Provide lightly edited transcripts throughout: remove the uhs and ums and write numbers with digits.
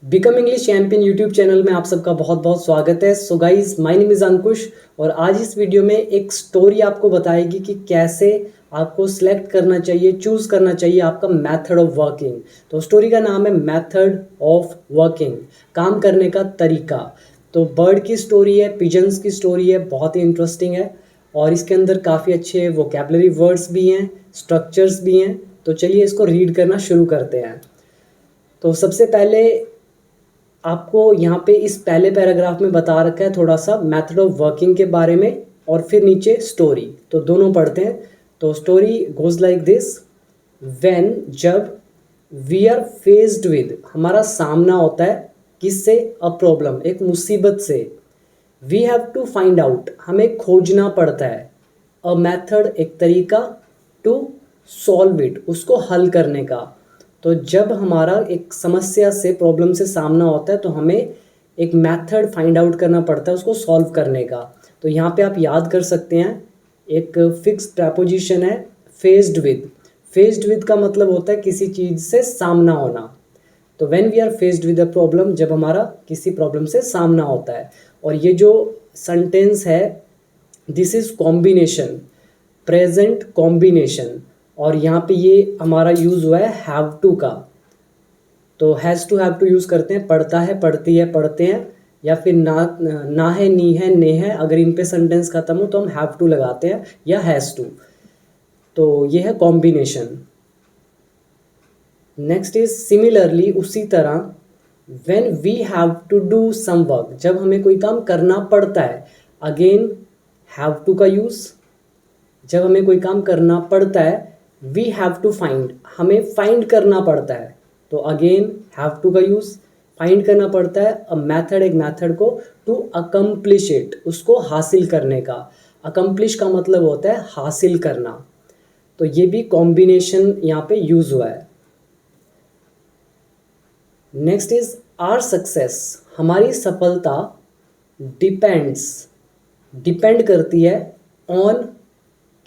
Become English champion YouTube channel में आप सबका बहुत बहुत स्वागत है। So guys, my name is Ankush और आज इस वीडियो में एक स्टोरी आपको बताएगी कि कैसे आपको सिलेक्ट करना चाहिए, चूज़ करना चाहिए आपका मेथड ऑफ वर्किंग। तो स्टोरी का नाम है मेथड ऑफ वर्किंग, काम करने का तरीका। तो बर्ड की स्टोरी है, पिजन्स की स्टोरी है, बहुत ही इंटरेस्टिंग है और इसके अंदर काफ़ी अच्छे वोकेबलरी वर्ड्स भी हैं, स्ट्रक्चर्स भी हैं। तो चलिए इसको रीड करना शुरू करते हैं। तो सबसे पहले आपको यहाँ पे इस पहले पैराग्राफ में बता रखा है थोड़ा सा मेथड ऑफ वर्किंग के बारे में और फिर नीचे स्टोरी। तो दोनों पढ़ते हैं। तो story goes like this. When, जब, वी आर फेस्ड विद, हमारा सामना होता है किससे? अ प्रॉब्लम, एक मुसीबत से। We have to find out, हमें खोजना पड़ता है। अ मेथड, एक तरीका। टू सॉल्व इट, उसको हल करने का। तो जब हमारा एक समस्या से, प्रॉब्लम से सामना होता है तो हमें एक मेथड फाइंड आउट करना पड़ता है उसको सॉल्व करने का। तो यहाँ पे आप याद कर सकते हैं, एक फिक्स्ड प्रपोजिशन है फेस्ड विद। फेस्ड विद का मतलब होता है किसी चीज़ से सामना होना। तो when we are faced with a problem, जब हमारा किसी प्रॉब्लम से सामना होता है। और ये जो सेंटेंस है, this is combination, present combination. और यहाँ पे ये हमारा यूज़ हुआ है हैव टू का। तो has to have to use करते हैं, पढ़ता है, पढ़ती है, पढ़ते हैं, या फिर ना है, नी है, ने है। अगर इन पे सेंटेंस खत्म हो तो हम हैव टू लगाते हैं या हैज़ टू। तो ये है कॉम्बिनेशन। नेक्स्ट इज सिमिलरली, उसी तरह। When we have to do some work, जब हमें कोई काम करना पड़ता है। अगेन हैव टू का यूज़। जब हमें कोई काम करना पड़ता है, वी हैव टू फाइंड, हमें फाइंड करना पड़ता है। तो अगेन हैव टू का यूज़, फाइंड करना पड़ता है। अ मैथड, एक मैथड को। टू अकम्प्लिश इट, उसको हासिल करने का। अकम्प्लिश का मतलब होता है हासिल करना। तो ये भी कॉम्बिनेशन यहाँ पे यूज़ हुआ है। नेक्स्ट इज आर सक्सेस, हमारी सफलता डिपेंड्स, डिपेंड करती है ऑन,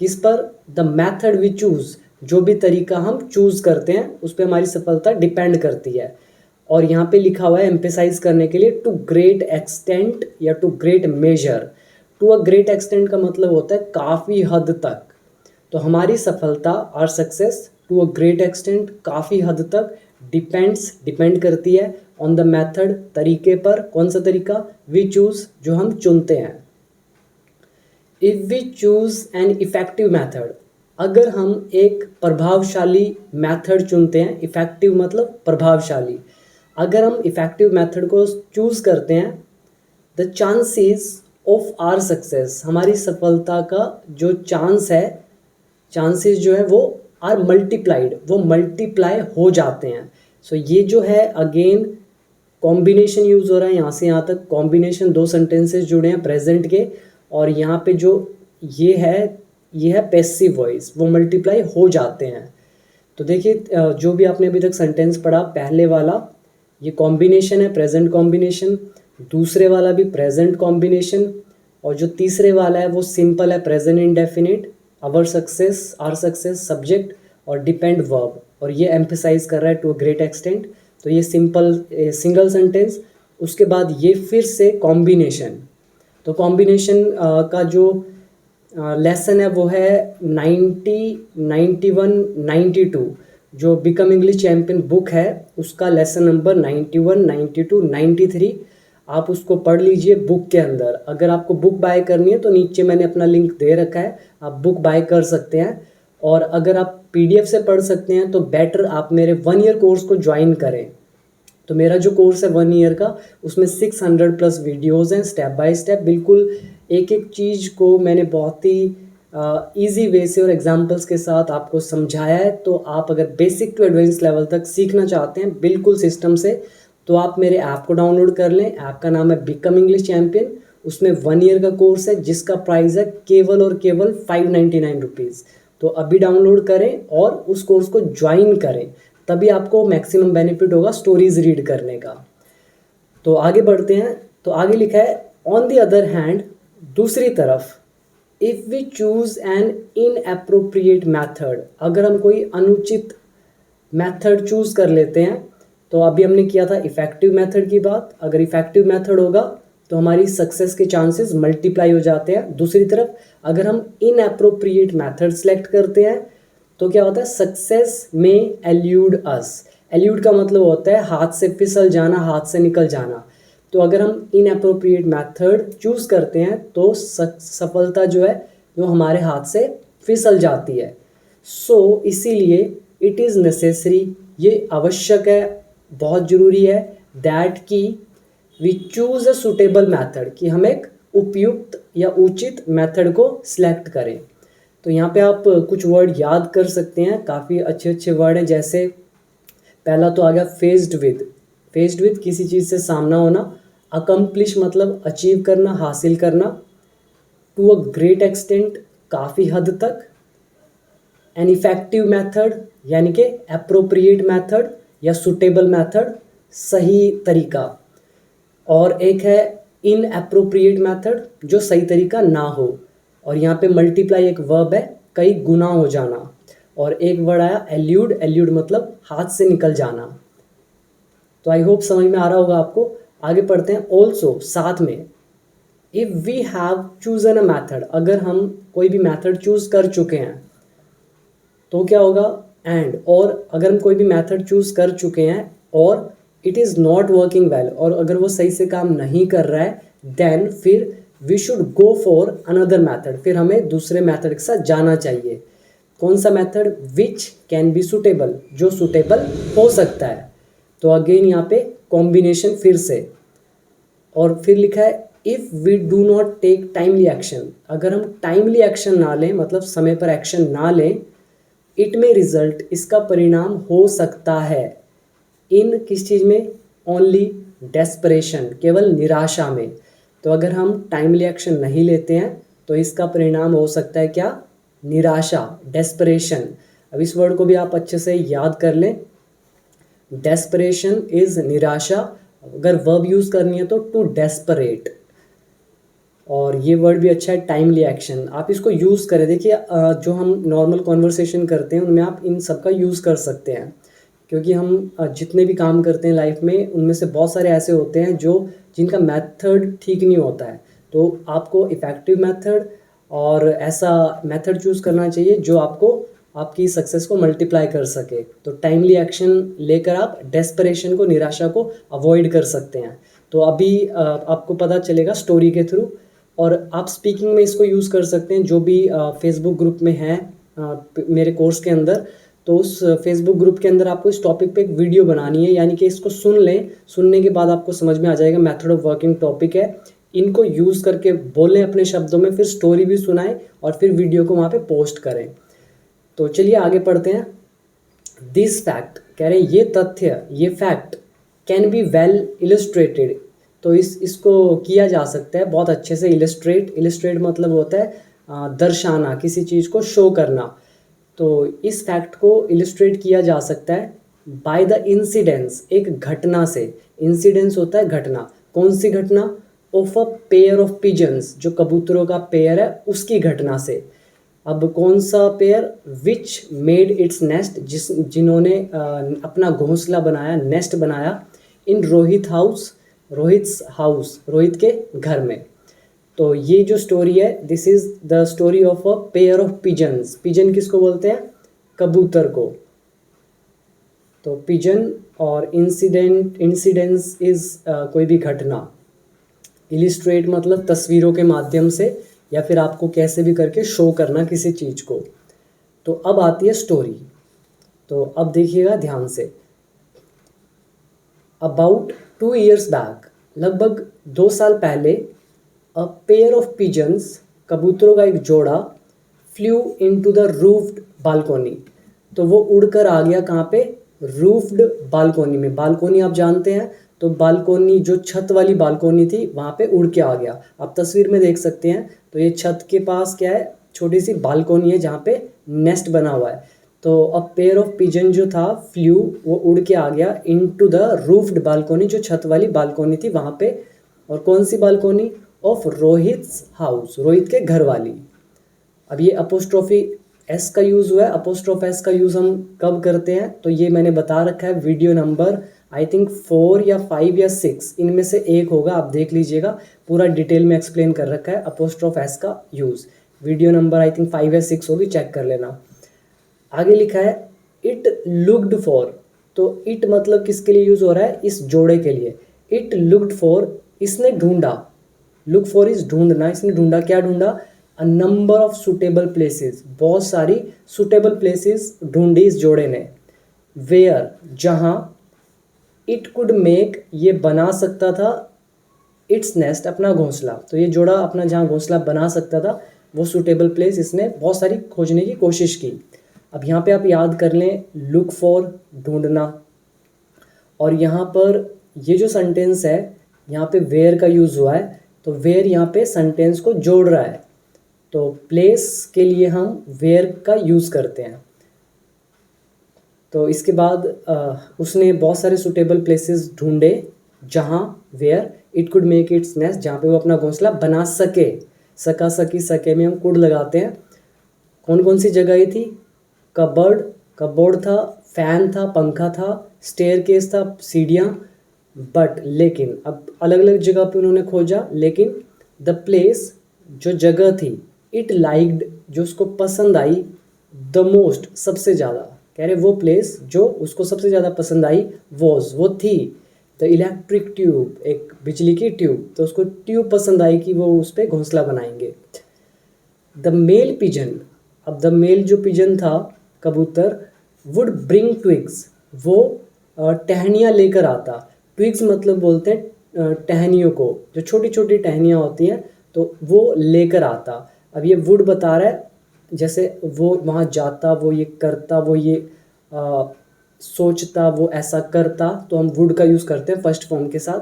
किस पर? द मैथड वी चूज़, जो भी तरीका हम चूज़ करते हैं उस पर हमारी सफलता डिपेंड करती है। और यहाँ पे लिखा हुआ है एम्फेसाइज करने के लिए, टू ग्रेट एक्सटेंट या to great measure. To a great extent का मतलब होता है काफ़ी हद तक। तो हमारी सफलता, our success, to a great extent, काफ़ी हद तक, डिपेंड्स, डिपेंड करती है, ऑन द मैथड, तरीके पर। कौन सा तरीका? वी चूज़, जो हम चुनते हैं। If we choose an effective method, अगर हम एक प्रभावशाली मैथड चुनते हैं। इफ़ेक्टिव मतलब प्रभावशाली। अगर हम इफ़ेक्टिव मैथड को चूज़ करते हैं, the chances of our success, हमारी सफलता का जो चांस है, चांसेस जो है वो आर मल्टीप्लाइड, वो मल्टीप्लाई हो जाते हैं। सो ये जो है अगेन कॉम्बिनेशन यूज़ हो रहा है यहाँ से यहाँ तक। कॉम्बिनेशन, दो सेंटेंसेस जुड़े हैं प्रेजेंट के, और यहाँ पे जो ये है पैसिव वॉइस, वो मल्टीप्लाई हो जाते हैं। तो देखिए, जो भी आपने अभी तक सेंटेंस पढ़ा, पहले वाला ये कॉम्बिनेशन है, प्रेजेंट कॉम्बिनेशन। दूसरे वाला भी प्रेजेंट कॉम्बिनेशन। और जो तीसरे वाला है वो सिंपल है, present indefinite. Our success, our success subject, और डिपेंड वर्ब। और ये एम्फेसाइज कर रहा है टू अ ग्रेट एक्सटेंट। तो ये सिंपल सिंगल सेंटेंस। उसके बाद ये फिर से कॉम्बिनेशन। तो कॉम्बिनेशन का जो लेसन है वो है 90, 91, 92। जो बिकम इंग्लिश चैम्पियन बुक है उसका लेसन नंबर 91, 92, 93। आप उसको पढ़ लीजिए बुक के अंदर। अगर आपको बुक बाय करनी है तो नीचे मैंने अपना लिंक दे रखा है, आप बुक बाय कर सकते हैं। और अगर आप पीडीएफ से पढ़ सकते हैं तो बेटर आप मेरे 1 ईयर कोर्स को ज्वाइन करें। तो मेरा जो कोर्स है 1 ईयर का, उसमें 600 प्लस वीडियोज़ हैं, स्टेप बाय स्टेप। बिल्कुल एक एक चीज़ को मैंने बहुत ही ईजी वे से और एग्जांपल्स के साथ आपको समझाया है। तो आप अगर बेसिक टू एडवांस लेवल तक सीखना चाहते हैं बिल्कुल सिस्टम से, तो आप मेरे ऐप को डाउनलोड कर लें। ऐप का नाम है बिकम इंग्लिश चैम्पियन। उसमें 1 ईयर का कोर्स है जिसका प्राइस है केवल और केवल 599 रुपीज़। तो अभी डाउनलोड करें और उस कोर्स को ज्वाइन करें, तभी आपको मैक्सिमम बेनिफिट होगा स्टोरीज रीड करने का। तो आगे बढ़ते हैं। तो आगे लिखा है, ऑन द अदर हैंड, दूसरी तरफ, if we choose an inappropriate method, अगर हम कोई अनुचित मैथड चूज़ कर लेते हैं, तो अभी हमने किया था इफ़ेक्टिव मेथड की बात। अगर इफ़ेक्टिव मेथड होगा तो हमारी सक्सेस के चांसेस मल्टीप्लाई हो जाते हैं। दूसरी तरफ अगर हम इनअप्रोप्रिएट मेथड सेलेक्ट करते हैं तो क्या होता है, सक्सेस में एल्यूड अस। एल्यूड का मतलब होता है हाथ से फिसल जाना, हाथ से निकल जाना। तो अगर हम इनअप्रोप्रिएट मेथड चूज़ करते हैं तो सफलता जो है वो हमारे हाथ से फिसल जाती है। सो इसीलिए इट इज़ नेसेसरी, ये आवश्यक है, बहुत ज़रूरी है, दैट कि we choose a suitable method, कि हम एक उपयुक्त या उचित मेथड को सिलेक्ट करें। तो यहाँ पे आप कुछ वर्ड याद कर सकते हैं, काफ़ी अच्छे अच्छे वर्ड हैं। जैसे पहला तो आ गया फेस्ड विद। फेस्ड विद किसी चीज़ से सामना होना। अकम्प्लिश मतलब अचीव करना, हासिल करना। टू अ ग्रेट एक्सटेंट, काफ़ी हद तक। एन इफेक्टिव मेथड यानी कि अप्रोप्रिएट मेथड या सुटेबल मेथड, सही तरीका। और एक है इनअप्रोप्रिएट मेथड, जो सही तरीका ना हो। और यहाँ पे मल्टीप्लाई एक वर्ब है, कई गुना हो जाना। और एक वर्ड आया एल्यूड। एल्यूड मतलब हाथ से निकल जाना। तो आई होप समझ में आ रहा होगा आपको। आगे पढ़ते हैं। ऑल्सो, साथ में, if we have chosen a method, अगर हम कोई भी मैथड चूज कर चुके हैं तो क्या होगा, एंड, और अगर हम कोई भी मेथड चूज़ कर चुके हैं और it is not working well, और अगर वो सही से काम नहीं कर रहा है, देन फिर we should go for another method, फिर हमें दूसरे मेथड के साथ जाना चाहिए। कौन सा method, which can be suitable, जो सुटेबल हो सकता है। तो अगेन यहाँ पे कॉम्बिनेशन फिर से, और फिर लिखा है if we do not take timely action, अगर हम टाइमली एक्शन ना लें, मतलब समय पर एक्शन ना लें, इट में रिजल्ट, इसका परिणाम हो सकता है, इन किस चीज़ में, ओनली डेस्परेशन, केवल निराशा में। तो अगर हम टाइमली एक्शन नहीं लेते हैं तो इसका परिणाम हो सकता है क्या, निराशा, डेस्परेशन। अब इस वर्ड को भी आप अच्छे से याद कर लें। डेस्परेशन इज निराशा। अगर वर्ब यूज़ करनी है तो टू डेस्परेट। और ये वर्ड भी अच्छा है, टाइमली एक्शन। आप इसको यूज़ करें। देखिए जो हम नॉर्मल कॉन्वर्सेशन करते हैं उनमें आप इन सब का यूज़ कर सकते हैं, क्योंकि हम जितने भी काम करते हैं लाइफ में उनमें से बहुत सारे ऐसे होते हैं जो जिनका मेथड ठीक नहीं होता है। तो आपको इफ़ेक्टिव मेथड और ऐसा मेथड चूज़ करना चाहिए जो आपको आपकी सक्सेस को मल्टीप्लाई कर सके। तो टाइमली एक्शन लेकर आप डेस्परेशन को, निराशा को अवॉइड कर सकते हैं। तो अभी आपको पता चलेगा स्टोरी के थ्रू। और आप स्पीकिंग में इसको यूज़ कर सकते हैं, जो भी फेसबुक ग्रुप में हैं मेरे कोर्स के अंदर। तो उस फेसबुक ग्रुप के अंदर आपको इस टॉपिक पे एक वीडियो बनानी है, यानी कि इसको सुन लें। सुनने के बाद आपको समझ में आ जाएगा मेथड ऑफ वर्किंग टॉपिक है। इनको यूज़ करके बोलें अपने शब्दों में, फिर स्टोरी भी सुनाएं और फिर वीडियो को वहाँ पे पोस्ट करें। तो चलिए आगे पढ़ते हैं। दिस फैक्ट, कह रहे हैं ये तथ्य, ये fact, can be well illustrated. तो इसको किया जा सकता है बहुत अच्छे से। इलस्ट्रेट मतलब होता है दर्शाना, किसी चीज़ को शो करना। तो इस फैक्ट को इलस्ट्रेट किया जा सकता है बाय द इंसिडेंस, एक घटना से। इंसिडेंस होता है घटना। कौन सी घटना, of a pair of pigeons, जो कबूतरों का पेयर है उसकी घटना से। अब कौन सा pair, which made its nest, जिन्होंने अपना घोंसला बनाया, नेस्ट बनाया, in Rohit house, Rohit's house, Rohit के घर में। तो ये जो स्टोरी है, this is the story of a pair of pigeons. Pigeon किसको बोलते हैं, कबूतर को। तो पिजन और इंसिडेंस इज कोई भी घटना। इलिस्ट्रेट मतलब तस्वीरों के माध्यम से, या फिर आपको कैसे भी करके शो करना किसी चीज़ को। तो अब आती है स्टोरी। तो अब देखिएगा ध्यान से। अबाउट 2 years बैक, लगभग 2 साल पहले, अ पेयर ऑफ पिजन्स, कबूतरों का एक जोड़ा, flu into the roofed balcony. तो वो उड़कर आ गया कहाँ पे, रूफ्ड बालकोनी में। बालकोनी आप जानते हैं, तो बालकोनी जो छत वाली बालकोनी थी वहाँ पे उड़ के आ गया। आप तस्वीर में देख सकते हैं। तो ये छत के पास क्या है, छोटी सी बालकोनी है जहाँ पे नेस्ट बना हुआ है। तो अब पेयर ऑफ पिजन जो था, फ्लू, वो उड़ के आ गया इनटू द रूफ्ड बालकोनी, जो छत वाली बालकोनी थी वहाँ पे। और कौन सी बालकोनी, ऑफ रोहित्स हाउस, रोहित के घर वाली। अब ये अपोस्ट्रोफी एस का यूज़ हुआ है। अपोस्ट्रोफ एस का यूज़ हम कब करते हैं, तो ये मैंने बता रखा है वीडियो नंबर आई थिंक 4 या 5 या 6 इनमें से एक होगा, आप देख लीजिएगा, पूरा डिटेल में एक्सप्लेन कर रखा है अपोस्ट्रोफ एस का use. Video number I think 5 या 6 होगी, चेक कर लेना। आगे लिखा है इट लुक्ड फॉर, तो इट मतलब किसके लिए यूज़ हो रहा है, इस जोड़े के लिए। इट लुक्ड फॉर, इसने ढूंढा, लुक फॉर इज ढूंढना, इसने ढूंढा, क्या ढूंढा, a number of suitable places, बहुत सारी सुटेबल प्लेसेस ढूंढी इस जोड़े ने। वेयर, जहाँ, इट कुड मेक, ये बना सकता था, इट्स नेस्ट, अपना घोंसला, तो ये जोड़ा अपना जहाँ घोंसला बना सकता था वो सुटेबल प्लेस इसने बहुत सारी खोजने की कोशिश की। अब यहाँ पे आप याद कर लें, लुक फॉर ढूंढना, और यहाँ पर ये जो सेंटेंस है यहाँ पे वेयर का यूज़ हुआ है, तो वेयर यहाँ पे सेंटेंस को जोड़ रहा है, तो प्लेस के लिए हम वेयर का यूज़ करते हैं। तो इसके बाद उसने बहुत सारे सुटेबल प्लेसेस ढूंढे जहाँ, where it could make its nest, जहाँ पे वो अपना घोंसला बना सके, सका, सकी, सके में हम कुड लगाते हैं। कौन कौन सी जगह थी, कबर्ड, कबोर्ड था, फैन था, पंखा था, स्टेयरकेस था, सीढ़ियाँ, बट, लेकिन, अब अलग अलग जगह पे उन्होंने खोजा, लेकिन द प्लेस, जो जगह थी, इट लाइक्ड, जो उसको पसंद आई, द मोस्ट, सबसे ज़्यादा, कह रहे वो प्लेस जो उसको सबसे ज़्यादा पसंद आई, वो थी द इलेक्ट्रिक ट्यूब, एक बिजली की ट्यूब, तो उसको ट्यूब पसंद आई कि वो उस पर घोंसला बनाएंगे। द मेल पिजन, अब द मेल जो पिजन था, कबूतर, वुड ब्रिंग ट्विग्स, वो टहनियाँ लेकर आता। ट्विग्स मतलब बोलते हैं टहनियों को, जो छोटी छोटी टहनियाँ होती हैं, तो वो लेकर आता। अब ये वुड बता रहा है, जैसे वो वहाँ जाता, वो ये करता, वो ये सोचता, वो ऐसा करता, तो हम वुड का यूज़ करते हैं फर्स्ट फॉर्म के साथ।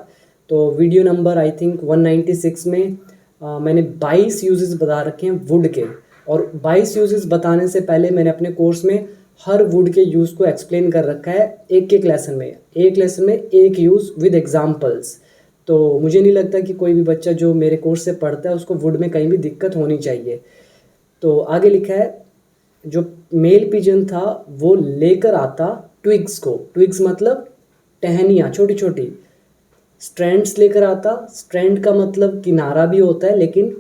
तो वीडियो नंबर आई थिंक 196 में मैंने 22 यूजेस बता रखे हैं वुड के, और 22 यूजेस बताने से पहले मैंने अपने कोर्स में हर वुड के यूज़ को एक्सप्लेन कर रखा है, एक एक लेसन में, एक यूज़ विद एग्जाम्पल्स। तो मुझे नहीं लगता कि कोई भी बच्चा जो मेरे कोर्स से पढ़ता है उसको वुड में कहीं भी दिक्कत होनी चाहिए। तो आगे लिखा है, जो मेल पिजन था वो लेकर आता ट्विग्स को, ट्विग्स मतलब टहनियाँ छोटी छोटी, स्ट्रैंड्स लेकर आता, स्ट्रैंड का मतलब किनारा भी होता है, लेकिन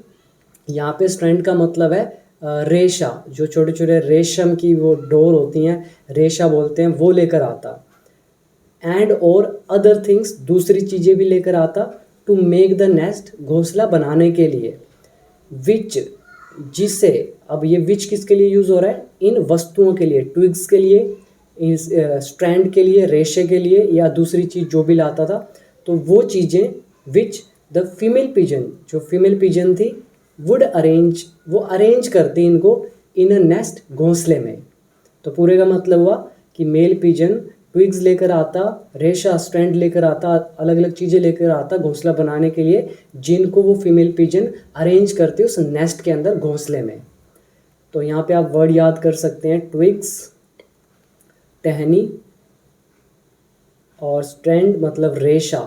यहाँ पे स्ट्रैंड का मतलब है रेशा, जो छोटे छोटे रेशम की वो डोर होती हैं, रेशा बोलते हैं, वो लेकर आता। एंड और अदर थिंग्स, दूसरी चीज़ें भी लेकर आता, टू मेक द नेस्ट, घोंसला बनाने के लिए। विच, जिसे, अब ये विच किसके लिए यूज़ हो रहा है, इन वस्तुओं के लिए, ट्विग्स के लिए, इस स्ट्रैंड के लिए, रेशे के लिए, या दूसरी चीज़ जो भी लाता था, तो वो चीज़ें, विच द फीमेल पिजन, जो फीमेल पिजन थी, वुड अरेंज, वो अरेंज करती इनको, इन अ नेस्ट, घोंसले में। तो पूरे का मतलब हुआ कि मेल पिजन ट्विग्स लेकर आता, रेशा स्ट्रैंड लेकर आता, अलग अलग चीज़ें लेकर आता घोंसला बनाने के लिए, जिनको वो फीमेल पिजन अरेंज करती है उस नेस्ट के अंदर, घोंसले में। तो यहाँ पे आप वर्ड याद कर सकते हैं, ट्विग्स टहनी, और स्ट्रैंड मतलब रेशा,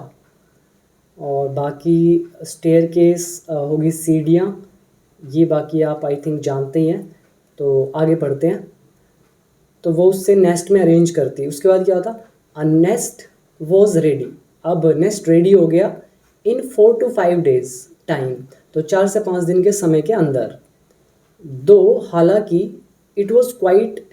और बाकी स्टेयरकेस होगी सीढ़ियाँ, ये बाकी आप आई थिंक जानते ही हैं। तो आगे बढ़ते हैं, तो वो उससे नेस्ट में अरेंज करती है। उसके बाद क्या होता, अ नेस्ट वॉज रेडी, अब नेस्ट रेडी हो गया, इन 4 to 5 days टाइम, तो 4 से 5 दिन के समय के अंदर। दो, हालांकि, it was quite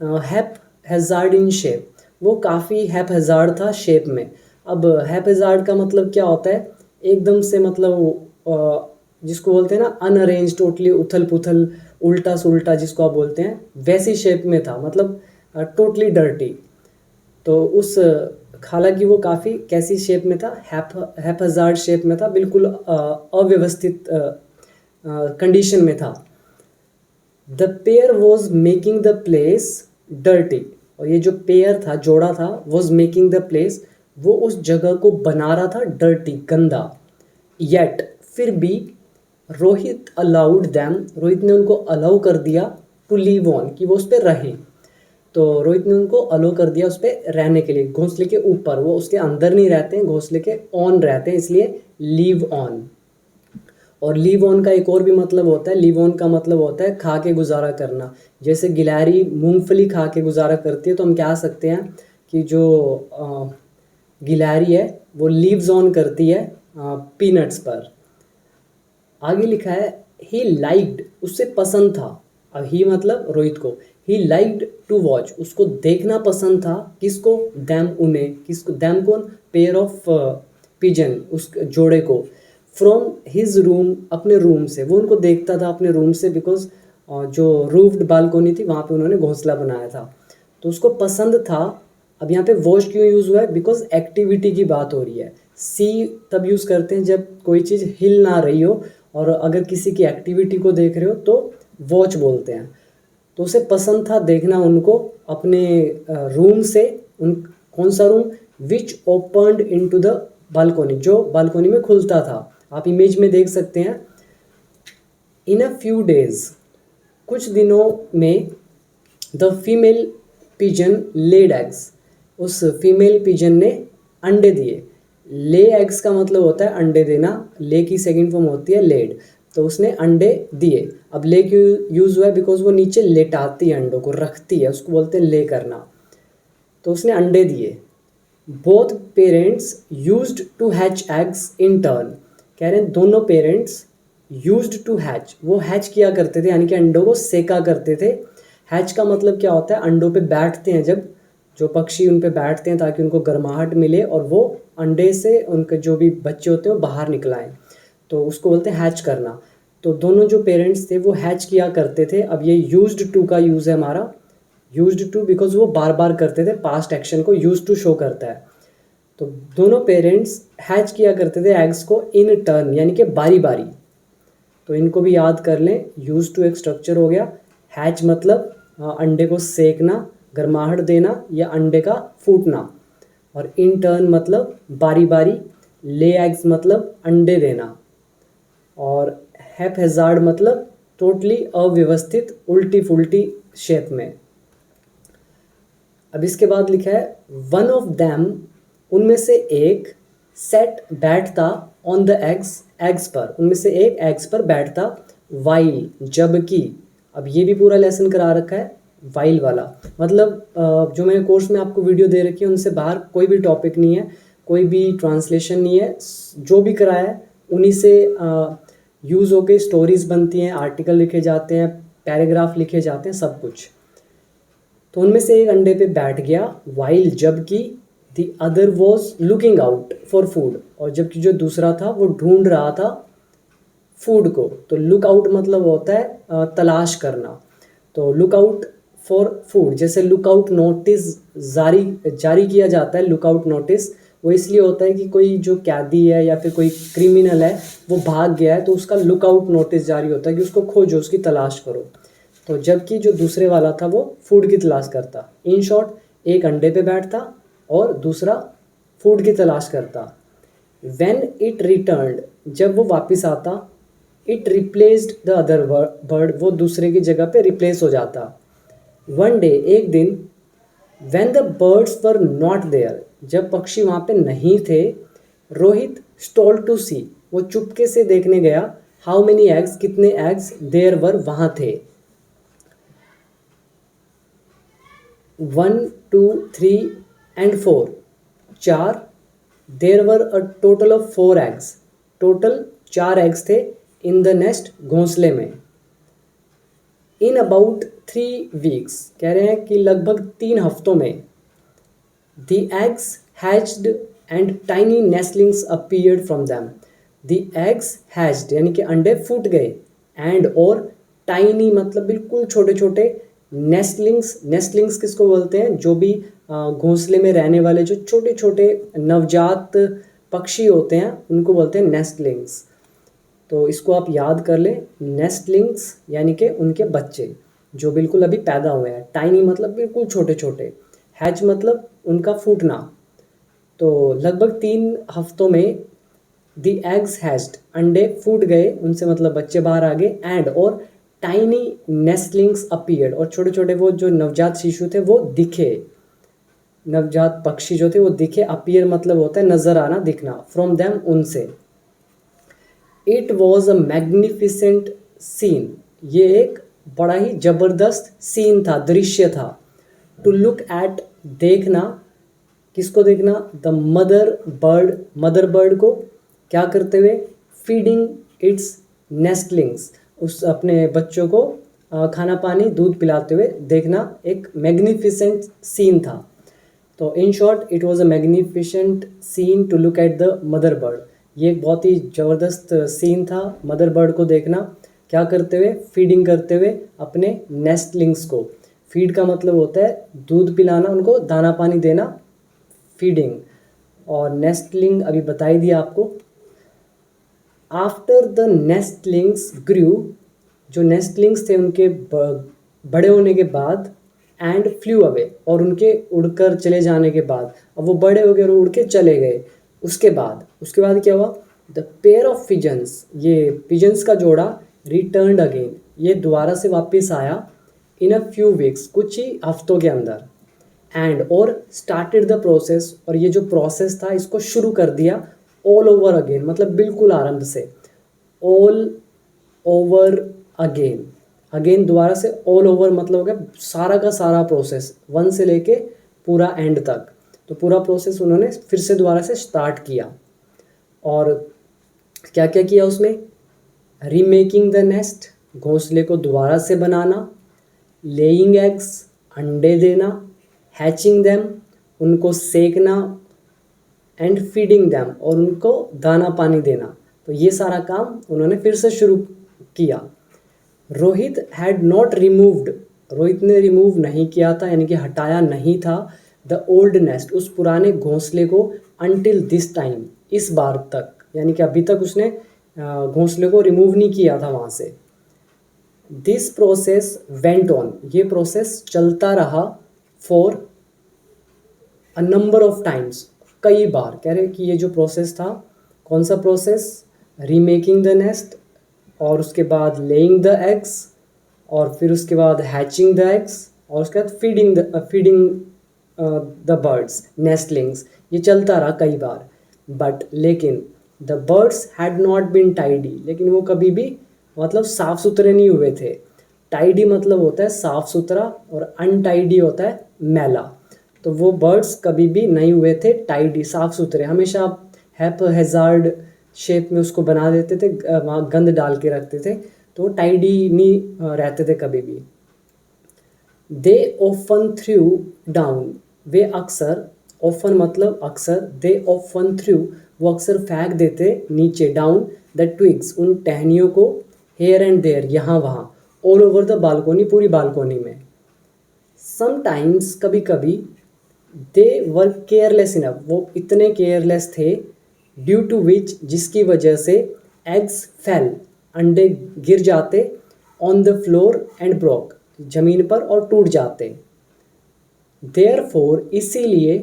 haphazard in shape, वो काफ़ी हैप हैज़ार्ड था शेप में। अब हैप हैज़ार्ड का मतलब क्या होता है, एकदम से, मतलब जिसको बोलते हैं ना अनअरेंज, टोटली उथल पुथल, उल्टा सुल्टा जिसको आप बोलते हैं, वैसी शेप में था, मतलब टोटली डर्टी। तो उस, हालांकि वो काफ़ी कैसी शेप में था, हैप हैज़ार्ड शेप में था, बिल्कुल अव्यवस्थित कंडीशन में था। The pair was making the place dirty, और ये जो पेयर था, जोड़ा था, वॉज मेकिंग द प्लेस, वो उस जगह को बना रहा था डर्टी, गंदा। येट, फिर भी, रोहित अलाउड दैम, रोहित ने उनको अलाउ कर दिया, टू लीव ऑन, कि वो उस पर रहें। तो रोहित ने उनको अलाउ कर दिया उस पर रहने के लिए, घोंसले के ऊपर, वो उसके अंदर नहीं रहते हैं, घोंसले के ऑन रहते हैं, इसलिए लीव ऑन। और लीव ऑन का एक और भी मतलब होता है, लीव ऑन का मतलब होता है खा के गुजारा करना। जैसे गिलहरी मूंगफली खा के गुजारा करती है, तो हम कह सकते हैं कि जो गिलहरी है वो लीव्स ऑन करती है पीनट्स पर। आगे लिखा है ही लाइक्ड, उससे पसंद था। अब ही मतलब रोहित को, ही लाइक्ड टू वॉच, उसको देखना पसंद था। किसको? दैम, उन्हें। किसको? दैम कौन? पेयर ऑफ पिजन, उस जोड़े को। फ्रॉम हिज रूम, अपने रूम से, वो उनको देखता था अपने रूम से, बिकॉज जो रूफ्ड बालकोनी थी वहाँ पे उन्होंने घोंसला बनाया था, तो उसको पसंद था। अब यहाँ पे वॉच क्यों यूज़ हुआ है? बिकॉज एक्टिविटी की बात हो रही है। सी तब यूज़ करते हैं जब कोई चीज़ हिल ना रही हो, और अगर किसी की एक्टिविटी को देख रहे हो तो वॉच बोलते हैं। तो उसे पसंद था देखना उनको अपने रूम से। उन कौन सा room? Which opened into the balcony, जो बालकोनी में खुलता था। आप इमेज में देख सकते हैं। इन अ फ्यू डेज, कुछ दिनों में, the female pigeon laid eggs, उस फीमेल पिजन ने अंडे दिए। ले एग्स का मतलब होता है अंडे देना, ले की सेकंड फॉर्म होती है लेड, तो उसने अंडे दिए। अब ले क्यों यूज़ हुआ है? बिकॉज वो नीचे लेटाती है, अंडों को रखती है, उसको बोलते हैं ले करना। तो उसने अंडे दिए। Both parents used to hatch eggs in turn, कह रहे हैं दोनों पेरेंट्स यूज्ड टू हैच, वो हैच किया करते थे, यानी कि अंडों को सेका करते थे। हैच का मतलब क्या होता है? अंडों पे बैठते हैं जब जो पक्षी उन पे बैठते हैं ताकि उनको गर्माहट मिले और वो अंडे से उनके जो भी बच्चे होते हैं वो बाहर निकल आए, तो उसको बोलते हैं हैच करना। तो दोनों जो पेरेंट्स थे वो हैच किया करते थे। अब ये यूज्ड टू का यूज़ है हमारा, यूज्ड टू, बिकॉज वो बार बार करते थे, पास्ट एक्शन को यूज टू शो करता है। तो दोनों पेरेंट्स हैच किया करते थे एग्स को इन टर्न, यानी कि बारी बारी। तो इनको भी याद कर लें। यूज टू एक स्ट्रक्चर हो गया, हैच मतलब अंडे को सेकना, गर्माहट देना या अंडे का फूटना, और इन टर्न मतलब बारी बारी। ले एग्स मतलब अंडे देना, और हैपहैज़ार्ड मतलब टोटली अव्यवस्थित, उल्टी फुल्टी शेप में। अब इसके बाद लिखा है वन ऑफ दैम, उनमें से एक, सेट बैठता, ऑन द एग्स, एग्स पर, उनमें से एक एग्स पर बैठता, वाइल जबकि। अब ये भी पूरा लेसन करा रखा है वाइल वाला, मतलब जो मैंने कोर्स में आपको वीडियो दे रखी है उनसे बाहर कोई भी टॉपिक नहीं है, कोई भी ट्रांसलेशन नहीं है। जो भी कराया है उन्हीं से यूज़ होके स्टोरीज बनती हैं, आर्टिकल लिखे जाते हैं, पैराग्राफ लिखे जाते हैं, सब कुछ। तो उनमें से एक अंडे पे बैठ गया, वाइल जबकि, the other was looking out for food, और जबकि जो दूसरा था वो ढूंढ रहा था फूड को। तो लुक आउट मतलब होता है तलाश करना। तो लुक आउट फॉर फूड, जैसे लुक आउट नोटिस जारी जारी किया जाता है। लुक आउट नोटिस वो इसलिए होता है कि कोई जो कैदी है या फिर कोई क्रिमिनल है वो भाग गया है, तो उसका लुक आउट नोटिस जारी होता है कि उसको खोजो, उसकी तलाश करो। तो जबकि जो दूसरे वाला था वो फूड की तलाश करता। इन शॉर्ट एक अंडे पे बैठता और दूसरा फूड की तलाश करता। व्हेन इट रिटर्न्ड, जब वो वापस आता, it replaced the other bird, वो दूसरे की जगह पे रिप्लेस हो जाता। वन डे, एक दिन, when the birds were not there, जब पक्षी वहाँ पे नहीं थे, रोहित स्टॉल टू सी, वो चुपके से देखने गया, हाउ मेनी एग्स, कितने एग्स, देयर वर, वहाँ थे। 1, 2, 3 एंड 4, चार। There were a total of 4 eggs, total 4 eggs थे इन द नेस्ट, घोंसले में। इन अबाउट 3 वीक्स, कह रहे हैं कि लगभग 3 हफ्तों में, the eggs hatched and tiny nestlings appeared from them. The eggs hatched यानी कि अंडे फूट गए, एंड और टाइनी मतलब बिल्कुल छोटे छोटे, नेस्टलिंग्स, नेस्टलिंग्स किसको बोलते हैं? जो भी घोंसले में रहने वाले जो छोटे छोटे नवजात पक्षी होते हैं उनको बोलते हैं नेस्टलिंग्स। तो इसको आप याद कर लें, नेस्टलिंग्स यानी कि उनके बच्चे जो बिल्कुल अभी पैदा हुए हैं। टाइनी मतलब बिल्कुल छोटे छोटे, हैच मतलब उनका फूटना। तो लगभग 3 हफ्तों में, द एग्स हैच्ड, अंडे फूट गए, उनसे मतलब बच्चे बाहर आ गए, एंड और टाइनी नेस्टलिंग्स अपीयर्ड, और छोटे छोटे वो जो नवजात शिशु थे वो दिखे, नवजात पक्षी जो थे वो दिखे। अपीयर मतलब होता है नजर आना, दिखना, फ्रॉम देम, उनसे। It was a magnificent scene, ये एक बड़ा ही जबरदस्त सीन था, दृश्य था। टू लुक एट, देखना, किसको देखना? द मदर बर्ड को क्या करते हुए? फीडिंग इट्स नेस्टलिंग्स, उस अपने बच्चों को खाना पानी दूध पिलाते हुए देखना एक मैग्निफिसेंट सीन था। तो in short it was a magnificent scene to look at the mother bird. ये एक बहुत ही ज़बरदस्त सीन था मदर बर्ड को देखना, क्या करते हुए? फीडिंग करते हुए अपने नेस्टलिंग्स को। फीड का मतलब होता है दूध पिलाना, उनको दाना पानी देना, फीडिंग। और नेस्टलिंग अभी बता ही दिया आपको। आफ्टर द नेस्टलिंग्स ग्रू, जो नेस्टलिंग्स थे उनके बड़े होने के बाद, एंड फ्लू अवे, और उनके उड़कर चले जाने के बाद, अब वो बड़े हो गए और उड़ के चले गए, उसके बाद क्या हुआ? द पेयर ऑफ पिजन्स, ये पिजन्स का जोड़ा, रिटर्न्ड अगेन, ये दोबारा से वापस आया, इन अ फ्यू वीक्स, कुछ ही हफ्तों के अंदर, एंड और स्टार्टेड द प्रोसेस, और ये जो प्रोसेस था इसको शुरू कर दिया, ऑल ओवर अगेन, मतलब बिल्कुल आरंभ से, ऑल ओवर अगेन, अगेन दोबारा से, ऑल ओवर मतलब हो गया सारा का सारा प्रोसेस, वन से लेके पूरा एंड तक। तो पूरा प्रोसेस उन्होंने फिर से दोबारा से स्टार्ट किया। और क्या क्या किया उसमें? रीमेकिंग द नेस्ट, घोंसले को दोबारा से बनाना, लेइंग एग्स, अंडे देना, हैचिंग देम, उनको सेकना, एंड फीडिंग दैम, और उनको दाना पानी देना। तो ये सारा काम उन्होंने फिर से शुरू किया। Rohit had not removed, Rohit ने रिमूव नहीं किया था, यानी कि हटाया नहीं था, द ओल्ड नेस्ट, उस पुराने घोंसले को, अनटिल दिस टाइम, इस बार तक, यानी कि अभी तक उसने घोंसले को रिमूव नहीं किया था वहाँ से। दिस प्रोसेस वेंट ऑन, ये प्रोसेस चलता रहा, for a number of times, कई बार। कह रहे कि ये जो प्रोसेस था, कौन सा प्रोसेस? रीमेकिंग द नेस्ट, और उसके बाद लेइंग द एग्स, और फिर उसके बाद हैचिंग द एग्स, और उसके बाद फीडिंग द बर्ड्स नेस्टलिंग्स, ये चलता रहा कई बार। बट लेकिन the birds had not been tidy, लेकिन वो कभी भी मतलब साफ़ सुथरे नहीं हुए थे। टाइडी मतलब होता है साफ़ सुथरा, और अनटाइडी होता है मैला। तो वो बर्ड्स कभी भी नहीं हुए थे टाइडी, साफ़ सुथरे, हमेशा हैजार्ड शेप में उसको बना देते थे, वहाँ गंद डाल के रखते थे, तो टाइडी नहीं रहते थे कभी भी। दे ऑफन थ्रू डाउन, वे अक्सर, ऑफन मतलब अक्सर, दे ऑफन थ्रू, वो अक्सर फेंक देते नीचे, डाउन द ट्विग्स, उन टहनियों को, हेयर एंड देयर, यहाँ वहाँ, ऑल ओवर द बालकोनी, पूरी बालकोनी में। समटाइम्स, कभी कभी, दे वर केयरलेस इनफ, वो इतने केयरलेस थे, ड्यू टू विच, जिसकी वजह से, एग्स फेल, अंडे गिर जाते, on the floor and broke, जमीन पर और टूट जाते। देयरफॉर, इसीलिए,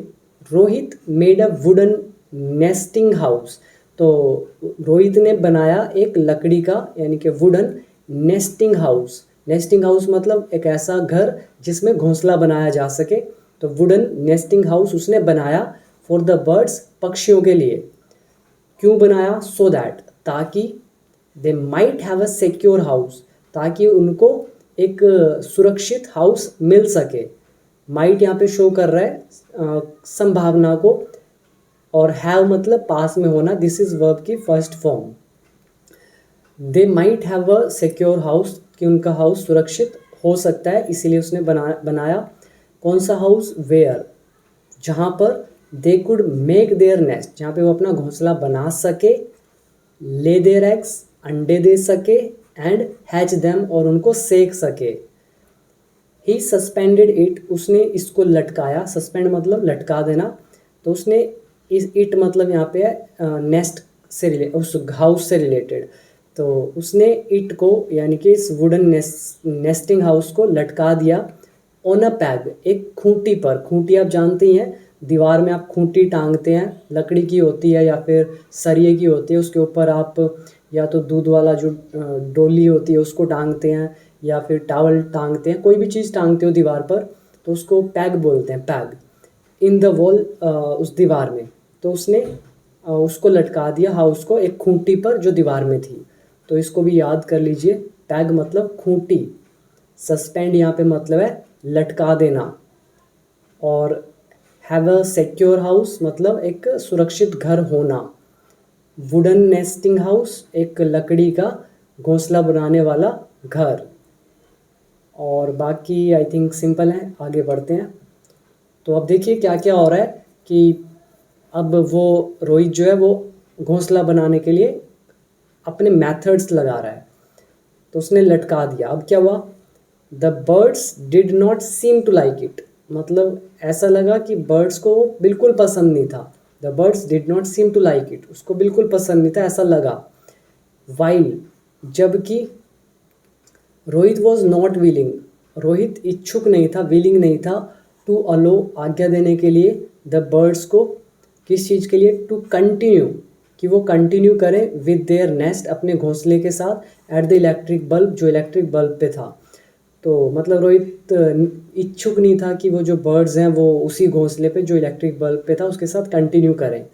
Rohit made a wooden nesting house, तो रोहित ने बनाया एक लकड़ी का, यानी कि wooden nesting house. Nesting house मतलब एक ऐसा घर जिसमें घोंसला बनाया जा सके, तो वुडन नेस्टिंग हाउस उसने बनाया, फॉर द बर्ड्स, पक्षियों के लिए। क्यों बनाया? सो दैट, ताकि, they might have a secure house, ताकि उनको एक सुरक्षित हाउस मिल सके। माइट यहाँ पे शो कर रहा है संभावना को, और हैव मतलब पास में होना, दिस इज वर्ब की first form. They might have a secure house, कि उनका हाउस सुरक्षित हो सकता है, इसीलिए उसने बनाया। कौन सा हाउस? वेयर, जहाँ पर they could make their nest, जहाँ पे वो अपना घोंसला बना सके, ले देयर एग्स, अंडे दे सके, एंड हैच देम, और उनको सेक सके। ही सस्पेंडेड इट, उसने इसको लटकाया, सस्पेंड मतलब लटका देना, तो उसने इस इट मतलब यहाँ पे है नेस्ट से उस हाउस से रिलेटेड, तो उसने इट को, यानी कि इस वुडन नेस्टिंग हाउस को लटका दिया, ऑन अ पैग, एक खूंटी पर। खूंटी आप जानते ही हैं, दीवार में आप खूंटी टांगते हैं, लकड़ी की होती है या फिर सरिये की होती है, उसके ऊपर आप या तो दूध वाला जो डोली होती है उसको टांगते हैं, या फिर टावल टांगते हैं, कोई भी चीज़ टांगते हो दीवार पर, तो उसको पैग बोलते हैं, पैग। इन द वॉल, उस दीवार में, तो उसने उसको लटका दिया हाउस को एक खूंटी पर जो दीवार में थी। तो इसको भी याद कर लीजिए, पैग मतलब खूंटी, सस्पेंड यहाँ पे मतलब है लटका देना, और हैव अ सिक्योर हाउस मतलब एक सुरक्षित घर होना। वुडन नेस्टिंग हाउस एक लकड़ी का घोंसला बनाने वाला घर। और बाकी आई थिंक सिंपल है, आगे बढ़ते हैं। तो अब देखिए क्या क्या हो रहा है कि अब वो रोहित जो है वो घोंसला बनाने के लिए अपने मेथड्स लगा रहा है। तो उसने लटका दिया। अब क्या हुआ, the birds did not seem to like it, मतलब ऐसा लगा कि बर्ड्स को बिल्कुल पसंद नहीं था। The birds did not seem to like it, उसको बिल्कुल पसंद नहीं था ऐसा लगा। वाइल, जबकि Rohit was not willing, Rohit इच्छुक नहीं था, विलिंग नहीं था, टू अलो आज्ञा देने के लिए, द बर्ड्स को किस चीज़ के लिए, टू कंटिन्यू कि वो कंटिन्यू करें विद देयर नेस्ट अपने घोंसले के साथ, एट द इलेक्ट्रिक बल्ब जो इलेक्ट्रिक बल्ब पे था। तो मतलब रोहित इच्छुक नहीं था कि वो जो बर्ड्स हैं वो उसी घोंसले पे जो इलेक्ट्रिक बल्ब पे था उसके साथ कंटिन्यू करें।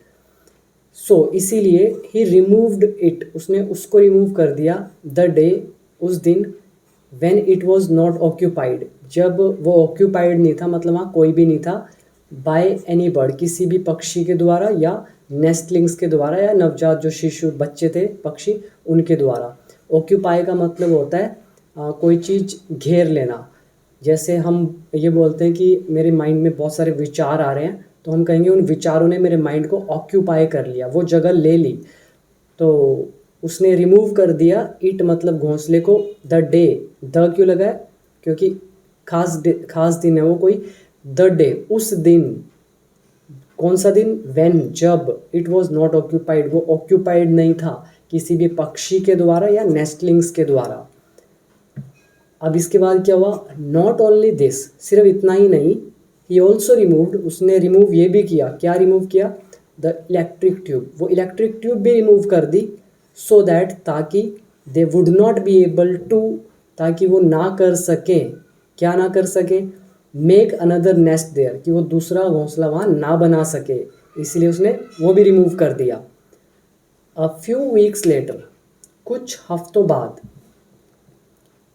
सो इसीलिए ही रिमूव्ड इट, उसने उसको रिमूव कर दिया, द डे उस दिन, when it was not occupied जब वो ऑक्यूपाइड नहीं था, मतलब वहाँ कोई भी नहीं था, बाय एनी बर्ड किसी भी पक्षी के द्वारा, या नेस्टलिंग्स के द्वारा, या नवजात जो शिशु बच्चे थे पक्षी उनके द्वारा। ऑक्यूपाई का मतलब होता है कोई चीज़ घेर लेना। जैसे हम ये बोलते हैं कि मेरे माइंड में बहुत सारे विचार आ रहे हैं, तो हम कहेंगे उन विचारों ने मेरे माइंड को ऑक्यूपाई कर लिया, वो जगह ले ली। तो उसने रिमूव कर दिया इट मतलब घोंसले को, द डे, द क्यों लगा है, क्योंकि खास दिन है वो कोई, द डे उस दिन, कौन सा दिन, व्हेन जब, इट वाज नॉट ऑक्यूपाइड वो ऑक्यूपाइड नहीं था किसी भी पक्षी के द्वारा या नेस्टलिंग्स के द्वारा। अब इसके बाद क्या हुआ, नॉट ओनली दिस, सिर्फ इतना ही नहीं, ही ऑल्सो रिमूव्ड, उसने रिमूव ये भी किया, क्या रिमूव किया, द इलेक्ट्रिक ट्यूब, वो इलेक्ट्रिक ट्यूब भी रिमूव कर दी, सो दैट ताकि, they would not be able to, ताकि वो ना कर सके, क्या ना कर सके, मेक अनदर नेस्ट देयर, कि वो दूसरा घोंसला वहाँ ना बना सके, इसलिए उसने वो भी रिमूव कर दिया। अ फ्यू वीक्स लेटर, कुछ हफ्तों बाद,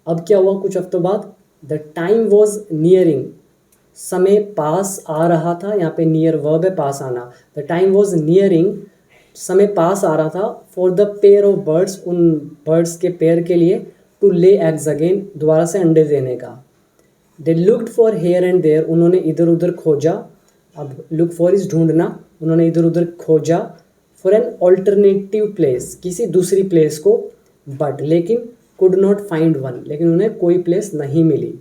अब क्या हुआ कुछ हफ्तों बाद, द टाइम वॉज नियरिंग, समय पास आ रहा था, यहाँ पे नियर वर्ब है पास आना, द टाइम वॉज नियरिंग, समय पास आ रहा था, for the pair of birds, उन बर्ड्स के पेयर के लिए, टू ले एग्स अगेन, दोबारा से अंडे देने का। They looked for here and there, उन्होंने इधर उधर खोजा, अब लुक फॉर इज ढूंढना, उन्होंने इधर उधर खोजा, फॉर एन ऑल्टरनेटिव प्लेस, किसी दूसरी प्लेस को, बट लेकिन, कुड नॉट फाइंड वन, लेकिन उन्हें कोई प्लेस नहीं मिली।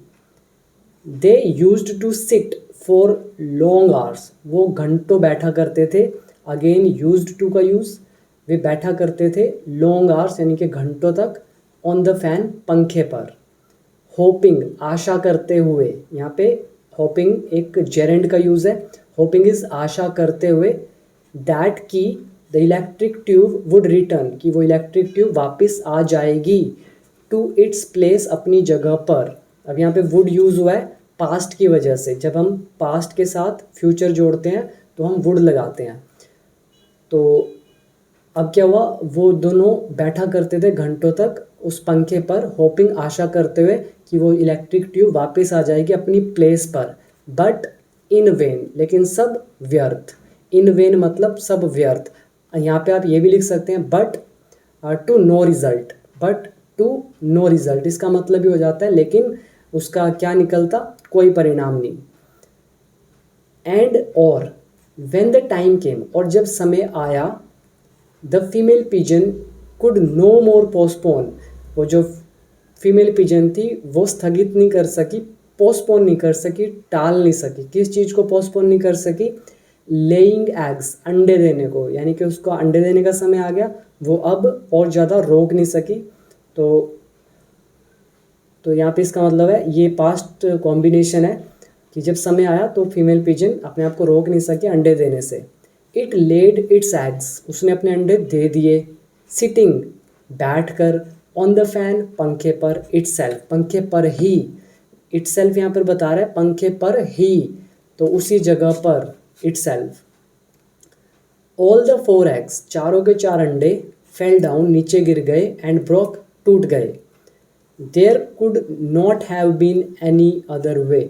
They used to sit for long hours, वो घंटों बैठा करते थे, अगेन यूज्ड टू का यूज़, वे बैठा करते थे लॉन्ग आवर्स यानी कि घंटों तक, ऑन द फैन पंखे पर, होपिंग आशा करते हुए, यहाँ पे होपिंग एक जेरेंड का यूज़ है, होपिंग इज आशा करते हुए, दैट की the electric tube would return, कि वो इलेक्ट्रिक ट्यूब वापस आ जाएगी, टू इट्स प्लेस अपनी जगह पर। अब यहाँ पे वुड यूज़ हुआ है पास्ट की वजह से, जब हम पास्ट के साथ फ्यूचर जोड़ते हैं तो हम वुड लगाते हैं। तो अब क्या हुआ, वो दोनों बैठा करते थे घंटों तक उस पंखे पर, होपिंग आशा करते हुए कि वो इलेक्ट्रिक ट्यूब वापस आ जाएगी अपनी प्लेस पर, बट इन वेन, लेकिन सब व्यर्थ, इन वेन मतलब सब व्यर्थ। यहाँ पे आप ये भी लिख सकते हैं but to no result, but to no result, इसका मतलब भी हो जाता है लेकिन उसका क्या निकलता, कोई परिणाम नहीं। एंड और व्हेन द टाइम केम, और जब समय आया, the female pigeon could no more postpone, वो जो फीमेल पिजन थी वो स्थगित नहीं कर सकी, पोस्टपोन नहीं कर सकी, टाल नहीं सकी, किस चीज़ को पोस्टपोन नहीं कर सकी, लेइंग एग्स, अंडे देने को, यानी कि उसको अंडे देने का समय आ गया, वो अब और ज़्यादा रोक नहीं सकी। तो यहाँ पे इसका मतलब है ये पास्ट कॉम्बिनेशन है कि जब समय आया तो फीमेल पिजन अपने आप को रोक नहीं सके अंडे देने से। इट लेड इट्स एग्स, उसने अपने अंडे दे दिए, सिटिंग बैठ कर, ऑन द फैन पंखे पर, इटसेल्फ पंखे पर ही, इटसेल्फ यहाँ पर बता रहा है पंखे पर ही, तो उसी जगह पर, इटसेल्फ। ऑल द 4 एग्स, चारों के 4 अंडे, फेल डाउन नीचे गिर गए, एंड ब्रोक टूट गए, there could not have been any other way,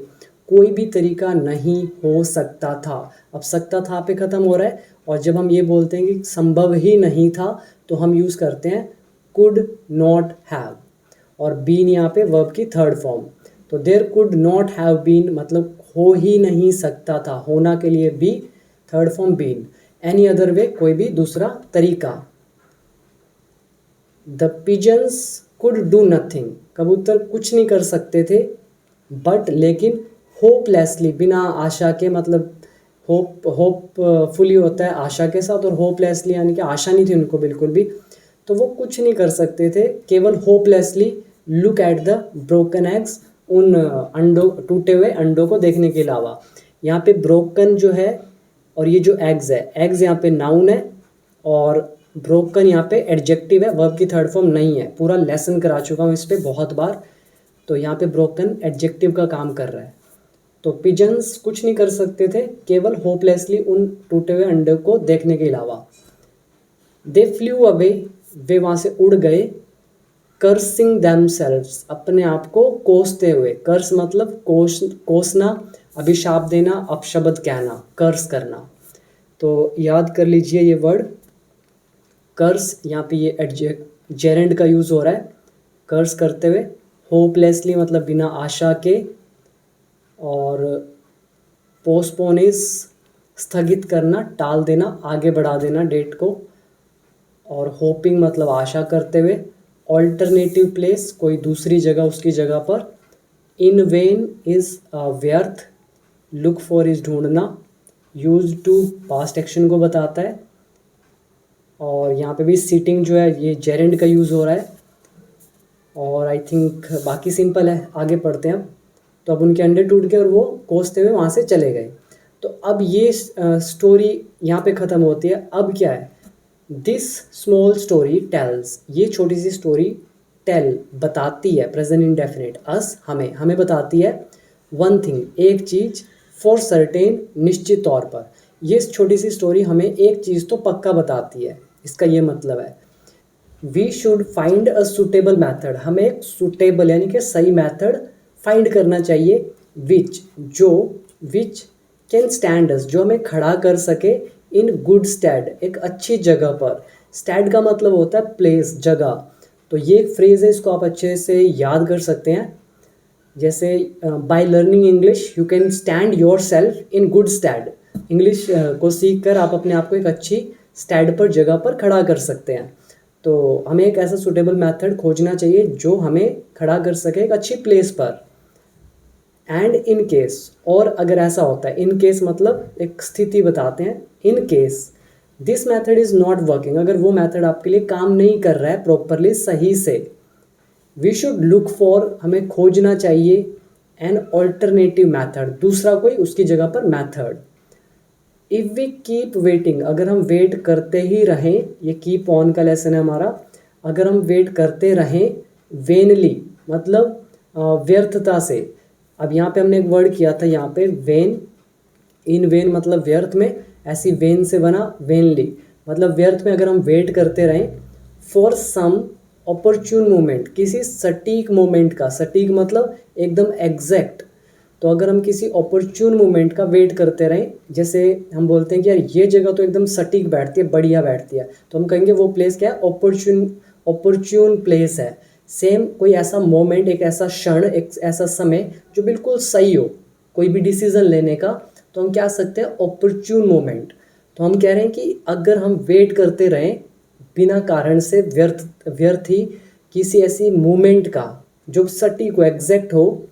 कोई भी तरीका नहीं हो सकता था। अब सकता था पे ख़त्म हो रहा है, और जब हम ये बोलते हैं कि संभव ही नहीं था तो हम यूज़ करते हैं कुड नॉट हैव, और बीन यहाँ पे वर्ब की थर्ड फॉर्म। तो there could not have been मतलब हो ही नहीं सकता था, होना के लिए be, third form been, any other way कोई भी दूसरा तरीका। The pigeons could do nothing, कबूतर कुछ नहीं कर सकते थे, बट लेकिन होपलेसली बिना आशा के, मतलब होपफुली होता है आशा के साथ, और होपलेसली यानी कि आशा नहीं थी उनको बिल्कुल भी, तो वो कुछ नहीं कर सकते थे, केवल hopelessly look at the broken eggs, उन अंडों, टूटे हुए अंडों को देखने के अलावा। यहाँ पे ब्रोकन जो है और ये जो एग्स है, एग्स यहाँ पे नाउन है और ब्रोकन यहाँ पे एडजेक्टिव है, वर्ब की थर्ड फॉर्म नहीं है। पूरा लेसन करा चुका हूँ इस पे बहुत बार, तो यहाँ पे ब्रोकन एडजेक्टिव का काम कर रहा है। तो पिजन्स कुछ नहीं कर सकते थे, केवल होपलेसली उन टूटे हुए अंडे को देखने के अलावा। दे फ्लू अवे, वे वहाँ से उड़ गए, कर्सिंग दैमसेल्व्स, अपने आप को कोसते हुए, कर्स मतलब कोसना, अभिशाप देना, अपशब्द कहना, कर्स करना। तो याद कर लीजिए ये वर्ड कर्स, यहाँ पे ये जेरेंड का यूज़ हो रहा है, कर्स करते हुए। होपलेसली मतलब बिना आशा के, और पोस्टपोन इज स्थगित करना, टाल देना, आगे बढ़ा देना डेट को, और होपिंग मतलब आशा करते हुए। ऑल्टरनेटिव प्लेस कोई दूसरी जगह, उसकी जगह पर। इन वेन इज व्यर्थ, लुक फॉर इज ढूंढना, यूज टू पास्ट एक्शन को बताता है। और यहाँ पे भी सीटिंग जो है ये जेरेंड का यूज़ हो रहा है, और आई थिंक बाकी सिंपल है, आगे पढ़ते हैं अब। तो अब उनके अंडे टूट गए और वो कोसते हुए वहाँ से चले गए। तो अब ये स्टोरी यहाँ पे ख़त्म होती है। अब क्या है, दिस स्मॉल स्टोरी टेल्स, ये छोटी सी स्टोरी टेल बताती है, प्रेजेंट इंडेफिनिट, अस हमें बताती है, वन थिंग एक चीज़, फॉर सर्टेन निश्चित तौर पर। ये छोटी सी स्टोरी हमें एक चीज़ तो पक्का बताती है, इसका ये मतलब है we should find a suitable method, हमें एक सुटेबल यानी कि सही मैथड फाइंड करना चाहिए, विच कैन स्टैंड अस, जो हमें खड़ा कर सके, इन गुड स्टैड, एक अच्छी जगह पर। स्टैड का मतलब होता है प्लेस, जगह। तो ये एक फ्रेज़ है, इसको आप अच्छे से याद कर सकते हैं। जैसे by learning English you can stand yourself in good stead, English को सीख कर आप अपने आप को एक अच्छी स्टैड पर, जगह पर खड़ा कर सकते हैं। तो हमें एक ऐसा सुटेबल मेथड खोजना चाहिए जो हमें खड़ा कर सके एक अच्छी प्लेस पर। एंड इन केस, और अगर ऐसा होता है, इन केस मतलब एक स्थिति बताते हैं, in case this method is not working, अगर वो मेथड आपके लिए काम नहीं कर रहा है प्रॉपरली, सही से, वी शुड लुक फॉर, हमें खोजना चाहिए, एन ऑल्टरनेटिव मैथड, दूसरा कोई उसकी जगह पर method. If we keep waiting, अगर हम वेट करते ही रहें, ये कीप ऑन का लेसन है हमारा, अगर हम वेट करते रहें, वेनली मतलब व्यर्थता से। अब यहाँ पे हमने एक वर्ड किया था यहाँ पे वेन, इन वेन मतलब व्यर्थ में, ऐसी वेन से बना वेनली, मतलब व्यर्थ में अगर हम वेट करते रहें, फॉर सम अपॉर्चुन मोमेंट, किसी सटीक मोमेंट का, सटीक मतलब एकदम एग्जैक्ट। तो अगर हम किसी अपॉर्चुन मोमेंट का वेट करते रहें, जैसे हम बोलते हैं कि यार ये जगह तो एकदम सटीक बैठती है, बढ़िया बैठती है, तो हम कहेंगे वो प्लेस क्या है, अपॉर्चुन प्लेस है। सेम कोई ऐसा मोमेंट, एक ऐसा क्षण, एक ऐसा समय जो बिल्कुल सही हो कोई भी डिसीजन लेने का, तो हम क्या सकते हैं, अपॉर्चुन मोमेंट। तो हम कह रहे हैं कि अगर हम वेट करते रहें बिना कारण से, व्यर्थ ही किसी ऐसी मोमेंट का जो सटीक हो, एग्जैक्ट हो,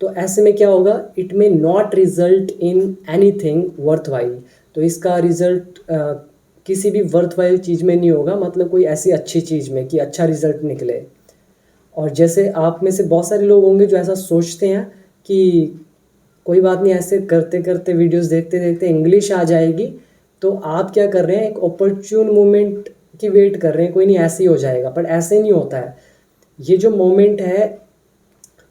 तो ऐसे में क्या होगा, it may not result in anything worthwhile, तो इसका रिजल्ट किसी भी वर्थवाइल चीज़ में नहीं होगा, मतलब कोई ऐसी अच्छी चीज़ में कि अच्छा रिजल्ट निकले। और जैसे आप में से बहुत सारे लोग होंगे जो ऐसा सोचते हैं कि कोई बात नहीं, ऐसे करते करते वीडियोस देखते देखते इंग्लिश आ जाएगी, तो आप क्या कर रहे हैं, एक अपॉर्चुन मोमेंट की वेट कर रहे हैं, कोई नहीं ऐसे ही हो जाएगा, बट ऐसे नहीं होता है। ये जो मोमेंट है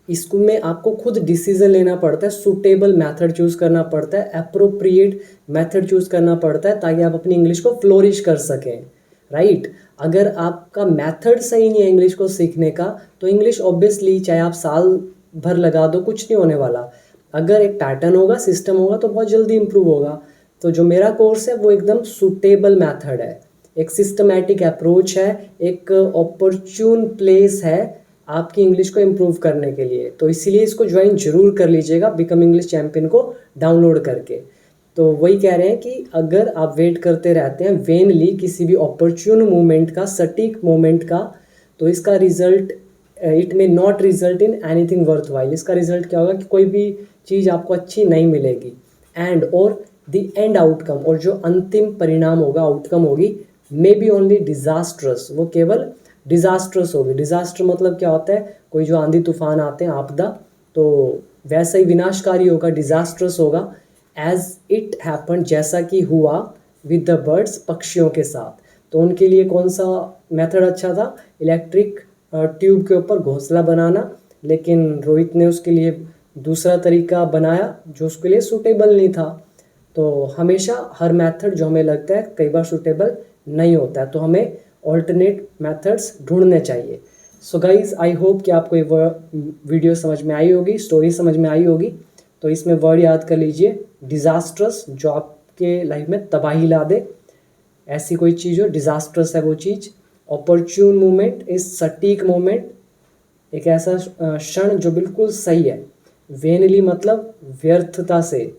इसको में आपको खुद डिसीजन लेना पड़ता है, सूटेबल मेथड चूज़ करना पड़ता है, अप्रोप्रिएट मेथड चूज़ करना पड़ता है, ताकि आप अपनी इंग्लिश को फ्लोरिश कर सकें, राइट। अगर आपका मेथड सही नहीं है इंग्लिश को सीखने का, तो इंग्लिश ऑब्वियसली चाहे आप साल भर लगा दो, कुछ नहीं होने वाला। अगर एक पैटर्न होगा, सिस्टम होगा तो बहुत जल्दी इम्प्रूव होगा। तो जो मेरा कोर्स है वो एकदम सूटेबल मेथड है, एक सिस्टमैटिक अप्रोच है, एक अपॉर्चुन प्लेस है आपकी इंग्लिश को इम्प्रूव करने के लिए। तो इसीलिए इसको ज्वाइन जरूर कर लीजिएगा, बिकम इंग्लिश चैम्पियन को डाउनलोड करके। तो वही कह रहे हैं कि अगर आप वेट करते रहते हैं वेनली किसी भी अपॉर्चुन मोमेंट का, सटीक मोमेंट का, तो इसका result it may not result in anything worth while. इसका रिजल्ट क्या होगा कि कोई भी चीज़ आपको अच्छी नहीं मिलेगी। एंड और द एंड आउटकम, और जो अंतिम परिणाम होगा, आउटकम होगी, मे बी ओनली डिजास्ट्रस, वो केवल डिजास्ट्रस होगी। डिजास्टर मतलब क्या होता है, कोई जो आंधी तूफान आते हैं, आपदा, तो वैसा ही विनाशकारी होगा, डिजास्ट्रस होगा। एज इट हैपन, जैसा कि हुआ विद द बर्ड्स, पक्षियों के साथ। तो उनके लिए कौन सा मेथड अच्छा था, इलेक्ट्रिक ट्यूब के ऊपर घोंसला बनाना, लेकिन रोहित ने उसके लिए दूसरा तरीका बनाया जो उसके लिए सूटेबल नहीं था। तो हमेशा हर मेथड जो हमें लगता है कई बार सूटेबल नहीं होता है, तो हमें ऑल्टरनेट मेथड्स ढूंढने चाहिए। सो गाइज, आई होप कि आपको ये वीडियो समझ में आई होगी, स्टोरी समझ में आई होगी। तो इसमें वर्ड याद कर लीजिए, डिजास्ट्रस, जो आपके लाइफ में तबाही ला दे, ऐसी कोई चीज़ हो, डिजास्ट्रस है वो चीज़। अपॉर्चुन मोमेंट इज सटीक मोमेंट, एक ऐसा क्षण जो बिल्कुल सही है। वेनली मतलब व्यर्थता से।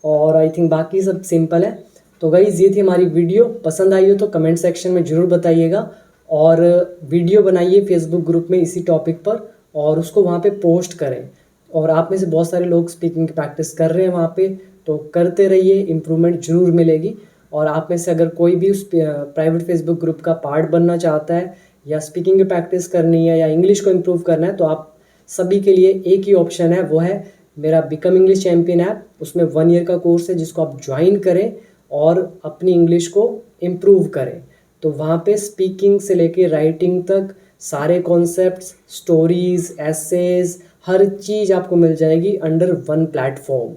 और आई थिंक बाकी सब सिंपल है। तो गाइज, ये थी हमारी वीडियो। पसंद आई हो तो कमेंट सेक्शन में ज़रूर बताइएगा, और वीडियो बनाइए फेसबुक ग्रुप में इसी टॉपिक पर, और उसको वहाँ पे पोस्ट करें। और आप में से बहुत सारे लोग स्पीकिंग की प्रैक्टिस कर रहे हैं वहाँ पे, तो करते रहिए, इम्प्रूवमेंट ज़रूर मिलेगी। और आप में से अगर कोई भी उस प्राइवेट फेसबुक ग्रुप का पार्ट बनना चाहता है, या स्पीकिंग की प्रैक्टिस करनी है, या इंग्लिश को इम्प्रूव करना है, तो आप सभी के लिए एक ही ऑप्शन है, वो है मेरा बिकम इंग्लिश चैम्पियन ऐप। उसमें 1 ईयर का कोर्स है जिसको आप ज्वाइन करें और अपनी इंग्लिश को इम्प्रूव करें। तो वहाँ पे स्पीकिंग से लेके राइटिंग तक सारे कॉन्सेप्ट्स, स्टोरीज, एसेज, हर चीज़ आपको मिल जाएगी under one platform.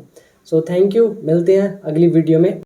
So thank you, मिलते हैं अगली वीडियो में।